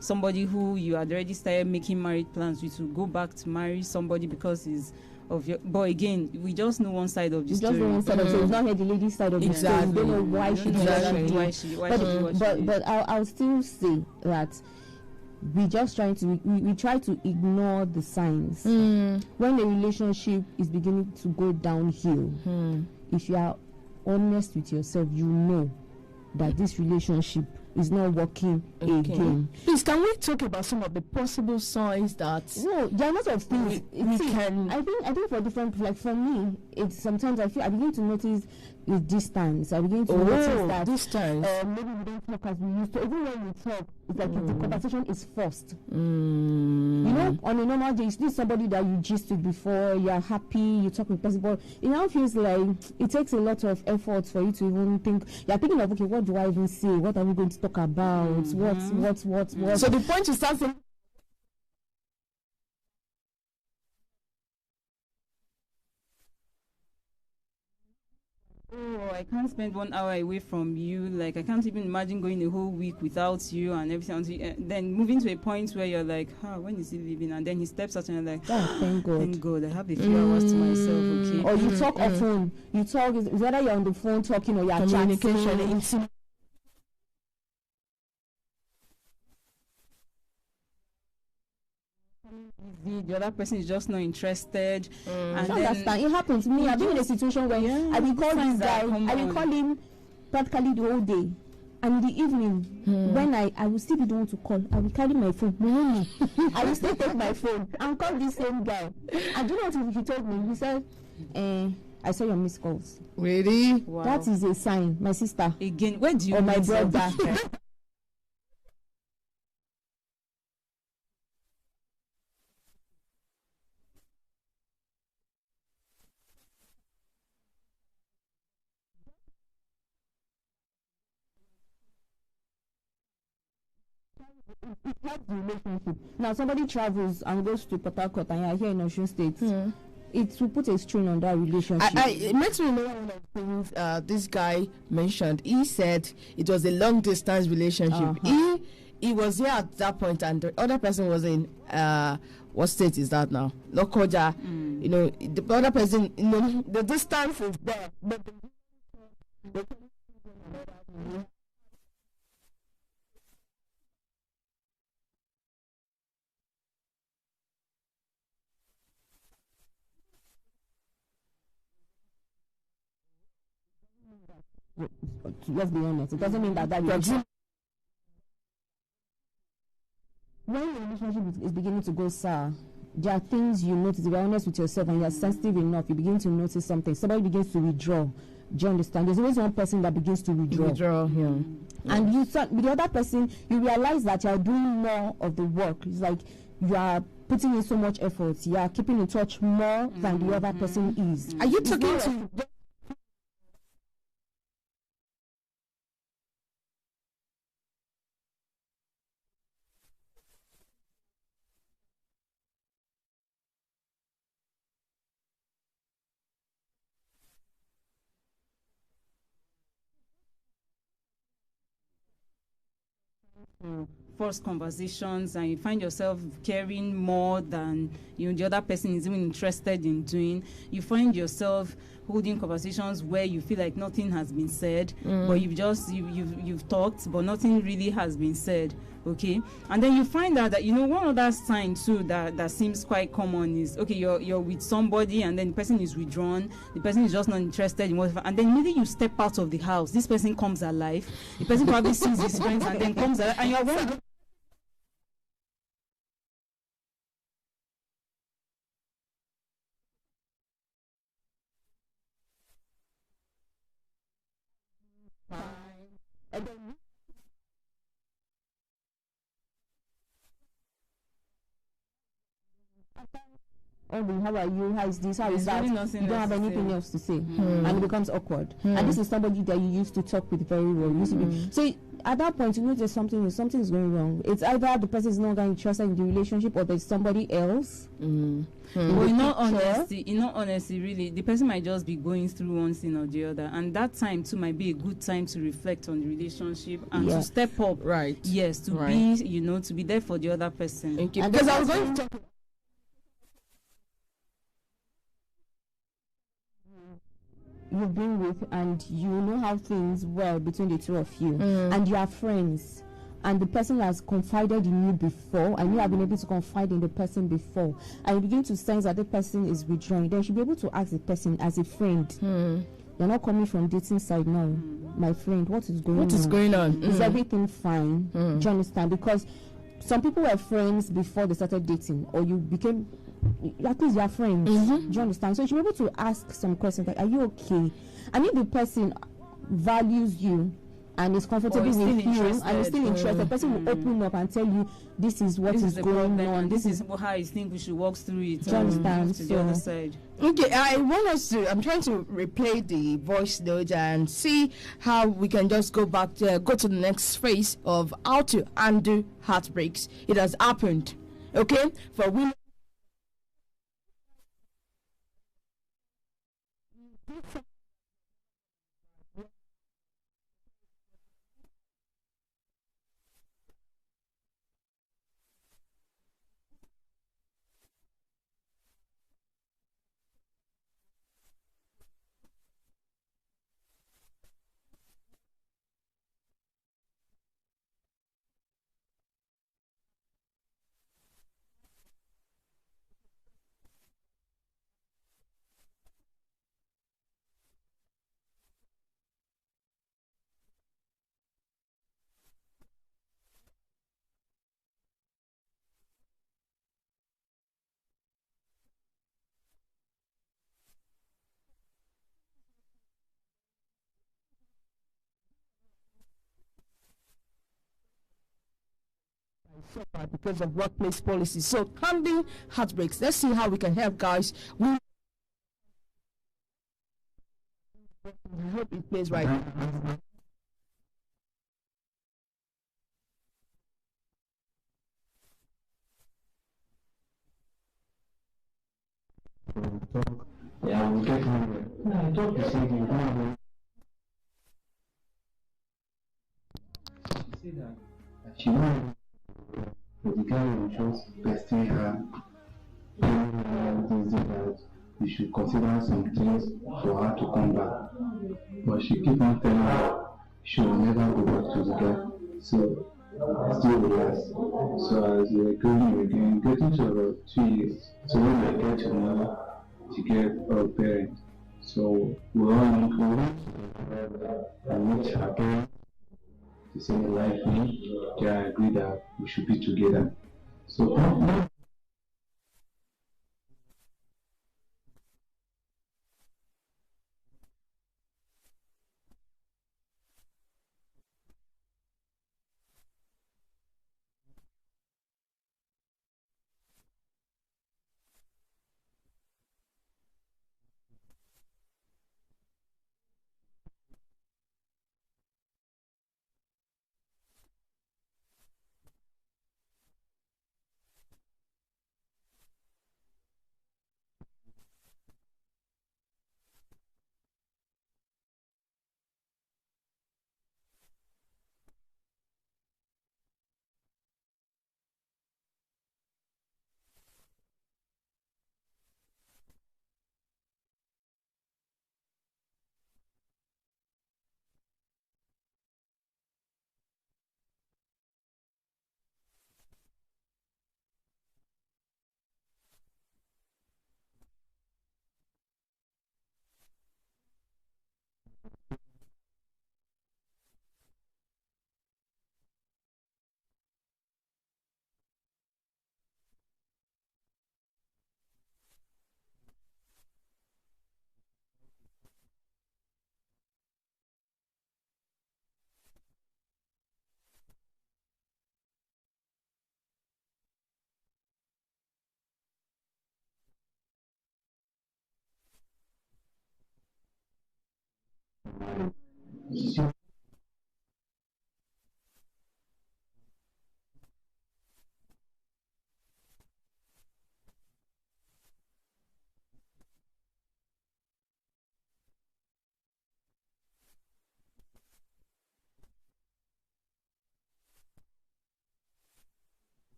somebody who you had already started making marriage plans with to go back to marry somebody because he's of your, but again, we just know one side of the story. Just know one side of the story. It's not heard the lady's side of the story. We don't know why she did that. But I'll still say that we try to ignore the signs. When the relationship is beginning to go downhill, if you are honest with yourself, you know that this relationship is not working again. Please, can we talk about some of the possible signs that? No, there are lots of things. I think for different, like for me, it's sometimes I begin to notice the distance. I begin to notice that distance. Maybe we don't talk as we used to. Even when we talk, it's like if the conversation is forced. You know, on a normal day, you see somebody that you gist with before, you are happy, you talk with person, but it now feels like it takes a lot of effort for you to even think. You're thinking of, okay, what do I even say? What are we going to talk about? What? So the point is something. Oh, I can't spend 1 hour away from you. Like, I can't even imagine going a whole week without you and everything. Then moving to a point where you're like, when is he leaving? And then he steps out and you're like, thank God. Thank God, I have a few hours to myself, okay? Or you talk on phone. You talk, whether you're on the phone talking or you're chatting. The other person is just not interested. And then, understand. It happens to me. I've been in a situation where I will call this guy. I will call him practically the whole day. And in the evening, when I will still be the one to call, I will carry my phone. No. I will still take my phone and call this same guy. And do you know what he told me? He said, I saw your missed calls. Really? Wow. That is a sign, my sister. Again, where do you or my brother? It helps the relationship. Now, somebody travels and goes to Port Harcourt and you're here in Osun State. It will put a strain on that relationship. It makes me remember one of the things this guy mentioned. He said it was a long distance relationship. He was here at that point, and the other person was in what state is that now? Lokoja. You know, the other person. You know, the distance is there, but let's be honest, it doesn't mean that relationship. When the relationship is beginning to go sour, there are things you notice. If you're honest with yourself and you're sensitive enough, you begin to notice something. Somebody begins to withdraw. Do you understand? There's always one person that begins to withdraw. And with the other person, you realize that you're doing more of the work. It's like you are putting in so much effort. You are keeping in touch more than the other person is. Are you talking to? Forced conversations, and you find yourself caring more than the other person is even interested in doing. You find yourself holding conversations where you feel like nothing has been said, but you've talked, but nothing really has been said. Okay, and then you find out that one other sign too that seems quite common is, okay, you're with somebody and then the person is withdrawn, the person is just not interested in whatever, and then immediately you step out of the house, this person comes alive, the person probably sees his friends and then comes alive, and you're wondering. How are you? How is this? How is that? Really you don't have anything else to say, and it becomes awkward. And this is somebody that you used to talk with very well. So at that point, you know there's something is going wrong. It's either the person is no longer interested in the relationship, or there's somebody else. But in all honesty, really, the person might just be going through one thing or the other, and that time too might be a good time to reflect on the relationship and to step up. Right. Yes, to be, to be there for the other person. Thank you. Because I was going to talk. You've been with, and you know how things were between the two of you, and you are friends, and the person has confided in you before, and you have been able to confide in the person before, and you begin to sense that the person is withdrawing, then you should be able to ask the person as a friend. You're not coming from dating side now. My friend, what is going on? What is going on? Is everything fine? Do you understand? Because some people were friends before they started dating, or you became, at least you are friends. Do you understand? So you should be able to ask some questions like, are you okay? And if the person values you and is comfortable with you and is still interested, the person will open up and tell you this is what is going on. This is how I think we should walk through it. Do you understand? To the other side. Okay, I'm trying to replay the voice note and see how we can just go to the next phase of how to undo heartbreaks. It has happened. Okay? For women. Because of workplace policies. So handling heartbreaks. Let's see how we can help, guys. We hope it plays right. Yeah, we'll get on. I talk to something. Say that she knows the guy was just besting her. That you should consider some things for her to come back. But she keep on telling her she will never go back to the guy. So still relax. So as we are going again, getting to about 2 years. So when I get to know to get a parent. So we all need to meet her parents to say the life me. They agree that we should be together. So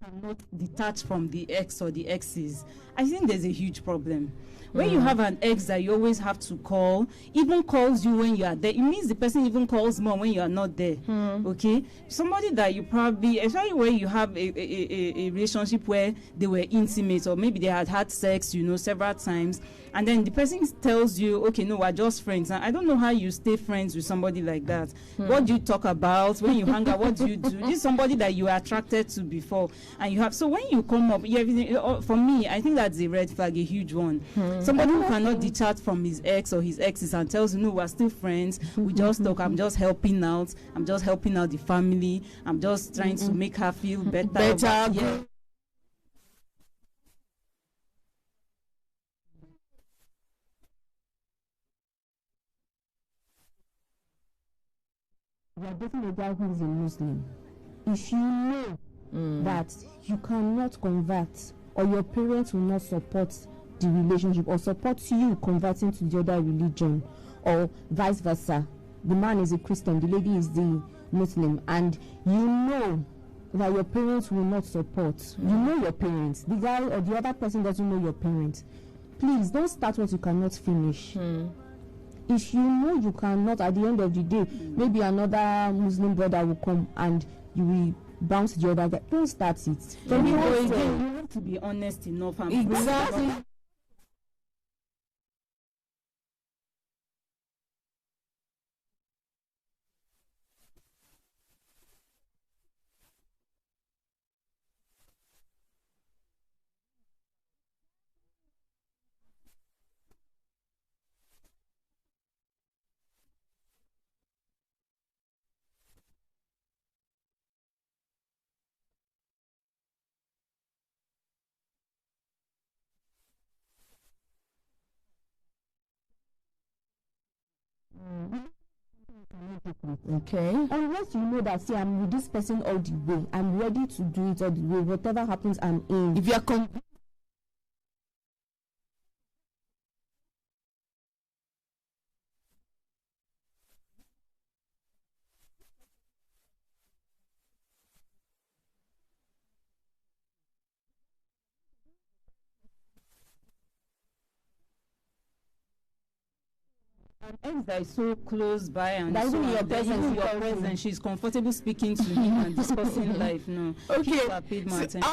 Cannot detach from the ex or the exes, I think there's a huge problem. When you have an ex that you always have to call, even calls you when you are there, it means the person even calls more when you are not there. Okay, somebody that you probably, especially when you have a relationship where they were intimate, or maybe they had had sex, you know, several times, and then the person tells you, okay, no, we're just friends. And I don't know how you stay friends with somebody like that. What do you talk about when you hang out? What do you do? This is somebody that you were attracted to before, and you have, so when you come up, everything, for me, I think that's a red flag, a huge one. Somebody who cannot detach from his ex or his exes and tells you, no, we're still friends, we just talk, I'm just helping out, I'm just helping out the family, I'm just trying to make her feel better. Yeah. You are dating a guy who is a Muslim. If you know that you cannot convert, or your parents will not support the relationship or support you converting to the other religion, or vice versa, the man is a Christian, the lady is the Muslim, and you know that your parents will not support, you know your parents, the guy or the other person doesn't know your parents, please don't start what you cannot finish. If you know you cannot, at the end of the day, maybe another Muslim brother will come and you will bounce the other guy. Don't start it. You have to be honest enough. And Exactly. Okay. Unless you know that, see, I'm with this person all the way, I'm ready to do it all the way, whatever happens, I'm in. If you are an ex that is so close by, and That so even your that presence, even you your call him. presence, she's comfortable speaking to him and discussing life. No, okay. people are paid more So, attention.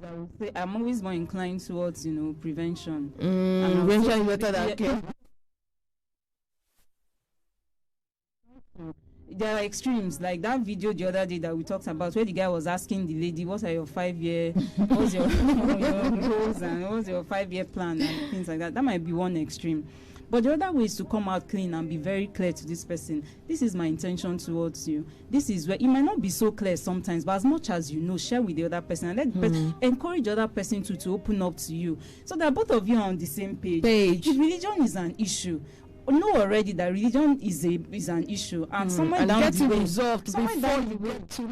I would say I'm always more inclined towards, you know, prevention. And prevention also- is better than yeah, care. There are extremes, like that video the other day that we talked about, where the guy was asking the lady, what are your 5-year, what's your, your goals, and what's your 5-year plan, and things like that. That might be one extreme. But the other way is to come out clean and be very clear to this person. This is my intention towards you. This is where it might not be so clear sometimes, but as much as you know, share with the other person, and let the person, encourage the other person to open up to you, so that both of you are on the same page. If religion is an issue, know already that religion is an issue, and somewhere and down get the it way, resolved somewhere before down you the way, get to.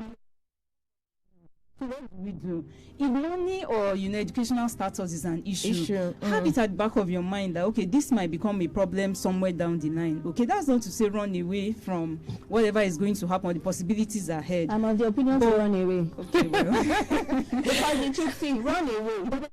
so what do we do? If money or, you know, educational status is an issue, have it at the back of your mind that, okay, this might become a problem somewhere down the line. Okay, that's not to say run away from whatever is going to happen or the possibilities ahead. I'm of the opinion to run away. Okay, well. Because the truth is, run away.